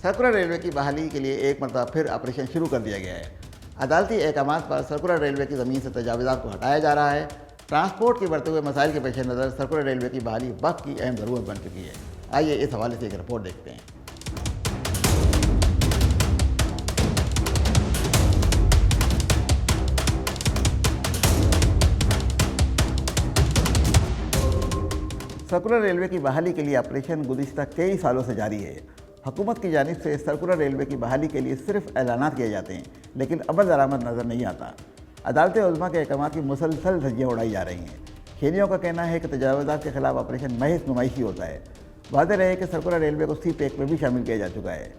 Circular railway की बहाली के लिए एक मरतबा फिर ऑपरेशन शुरू कर दिया गया है। अदालती अहकामात पर सर्कुलर रेलवे की ज़मीन से तजावुज़ात को हटाया जा रहा है। ट्रांसपोर्ट के बढ़ते हुए मसाइल के पेश नज़र सर्कुलर रेलवे की बहाली वक्त की अहम ज़रूरत बन चुकी है। आइए इस हवाले से एक रिपोर्ट देखते हैं। सर्कुलर रेलवे की बहाली के लिए ऑपरेशन गुज़िश्ता कई सालों से जारी है। हुकूमत की जानिब से सर्कुलर रेलवे की बहाली के लिए सिर्फ ऐलानात किए जाते हैं, लेकिन अमल दरामद नज़र नहीं आता। अदालत उज़्मा के अहकाम की मुसलसल धज्जियाँ उड़ाई जा रही हैं। खेलियों का कहना है कि तजावुज़ात के खिलाफ ऑपरेशन महज नुमाइशी होता है। वाज़ेह रहे कि सर्कुलर रेलवे को सी पैक में भी शामिल किया जा चुका है।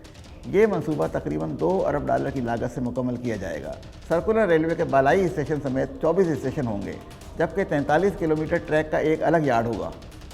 ये मनसूबा तकरीबन $2 अरब की लागत से मुकम्मल किया जाएगा। सर्कुलर रेलवे के बालाई स्टेशन समेत 24 स्टेशन होंगे, जबकि 43 किलोमीटर ट्रैक का एक अलग यार्ड होगा।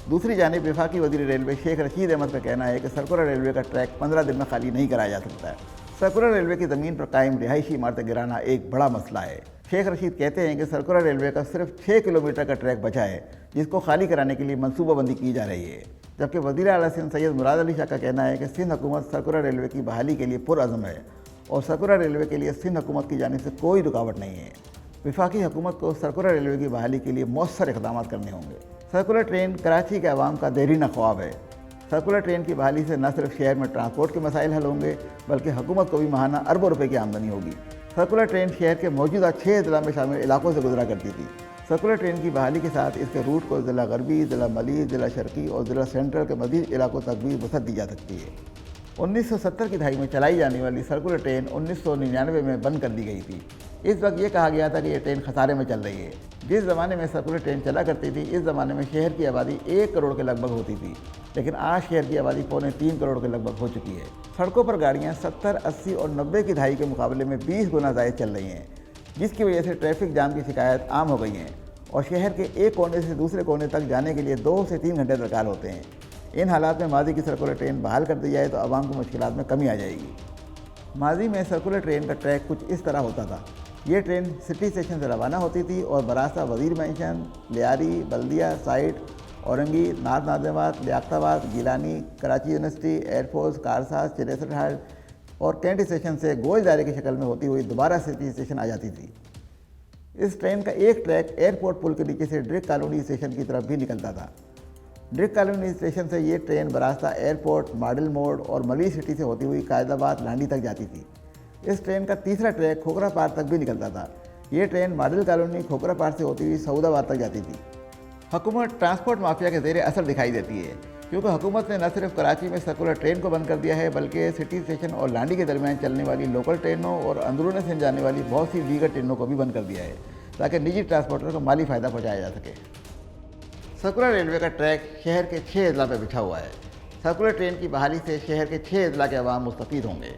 दूसरी जानिब वफाकी वज़ीर रेलवे शेख रशीद अहमद का कहना है कि सर्कुलर रेलवे का ट्रैक 15 दिन में खाली नहीं कराया जा सकता है। सर्कुलर रेलवे की ज़मीन पर कायम रिहायशी इमारतें गिराना एक बड़ा मसला है। शेख रशीद कहते हैं कि सर्कुलर रेलवे का सिर्फ 6 किलोमीटर का ट्रैक बचा है, जिसको खाली कराने के लिए मनसूबाबंदी की जा रही है। जबकि वज़ीर आला सिंध सैयद मुराद अली शाह का कहना है कि सिंध हुकूमत सर्कुलर रेलवे की बहाली के लिए पुरअज़्म है और सर्कुलर रेलवे के लिए सिंध हुकूमत की जानिब से कोई रुकावट नहीं है। वफाकी हुकूमत को सर्कुलर रेलवे की बहाली के लिए मौसर इक़दाम करने होंगे। सर्कुलर ट्रेन कराची के अवाम का देरीना ख्वाब है। सर्कुलर ट्रेन की बहाली से न सिर्फ शहर में ट्रांसपोर्ट के मसाइल हल होंगे, बल्कि हुकूमत को भी माहाना अरबों रुपए की आमदनी होगी। सर्कुलर ट्रेन शहर के मौजूदा 6 अजला में शामिल इलाकों से गुजरा करती थी। सर्कुलर ट्रेन की बहाली के साथ इसके रूट को ज़िला गरबी, ज़िला मलीर, ज़िला शर्की और ज़िला सेंट्रल के मज़ीद इलाकों तक भी वसअत दी जा सकती है। 1970 की दहाई में चलाई जाने वाली सर्कुलर ट्रेन 1999 में बंद कर दी गई थी। इस वक्त ये कहा गया था कि यह ट्रेन खसारे में चल रही है। जिस ज़माने में सर्कुलर ट्रेन चला करती थी, इस ज़माने में शहर की आबादी 1 करोड़ के लगभग होती थी, लेकिन आज शहर की आबादी 2.25 करोड़ के लगभग हो चुकी है। सड़कों पर गाड़ियाँ 70, 80 और 90 की दहाई के मुकाबले में 20 गुना ज़ायद चल रही हैं, जिसकी वजह से ट्रैफिक जाम की शिकायत आम हो गई हैं और शहर के एक कोने से दूसरे कोने तक जाने के लिए 2 से 3 घंटे दरकार होते हैं। इन हालात में माजी की सर्कुलर ट्रेन बहाल कर दी जाए तो आवाम को मुश्किलात में कमी आ जाएगी। माजी में सर्कुलर ट्रेन का ट्रैक कुछ इस तरह होता था। ये ट्रेन सिटी स्टेशन से रवाना होती थी और बरासा वज़ीर मेंशन, लियारी, बल्दिया साइट, औरंगी, नाथ नाज़िमाबाद, लियाकताबाद, गिलानी, कराची यूनिवर्सिटी, एयरफोर्स, कारसाज, चिरेसर हाट और कैंट स्टेशन से गोल दायरे की शक्ल में होती हुई दोबारा सिटी स्टेशन आ जाती थी। इस ट्रेन का एक ट्रैक एयरपोर्ट पुल के नीचे से ड्रिक कॉलोनी स्टेशन की तरफ भी निकलता था। ड्रिक कॉलोनी स्टेशन से ये ट्रेन बरास्ता एयरपोर्ट, मॉडल मोड़ और मली सिटी से होती हुई कायदाबाद, लांडी तक जाती थी। इस ट्रेन का तीसरा ट्रैक खोखरा पार तक भी निकलता था। ये ट्रेन मॉडल कॉलोनी खोखरा पार से होती हुई सऊदाबाद तक जाती थी। हुकूमत ट्रांसपोर्ट माफिया के ज़ेरे असर दिखाई देती है, क्योंकि हुकूमत ने न सिर्फ कराची में सर्कुलर ट्रेन को बंद कर दिया है, बल्कि सिटी स्टेशन और लांडी के दरमियान चलने वाली लोकल ट्रेनों और अंदरूनी से जाने वाली बहुत सी दीगर ट्रेनों को भी बंद कर दिया है, ताकि निजी ट्रांसपोर्टर को माली फ़ायदा पहुँचाया जा सके। सर्कुलर रेलवे का ट्रैक शहर के 6 अजला पर बिछा हुआ है। सर्कुलर ट्रेन की बहाली से शहर के 6 अजला के अवाम मुस्तफ़ीद होंगे।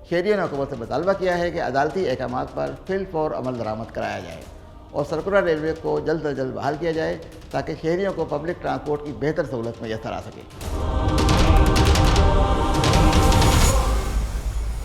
शहरियों ने हुकूमत से मुतालबा किया है कि अदालती अहकामात पर फिल फौर अमल दरामद कराया जाए और सर्कुलर रेलवे को जल्द अज जल्द बहाल किया जाए, ताकि शहरियों को पब्लिक ट्रांसपोर्ट की बेहतर सहूलत मैसर आ सके।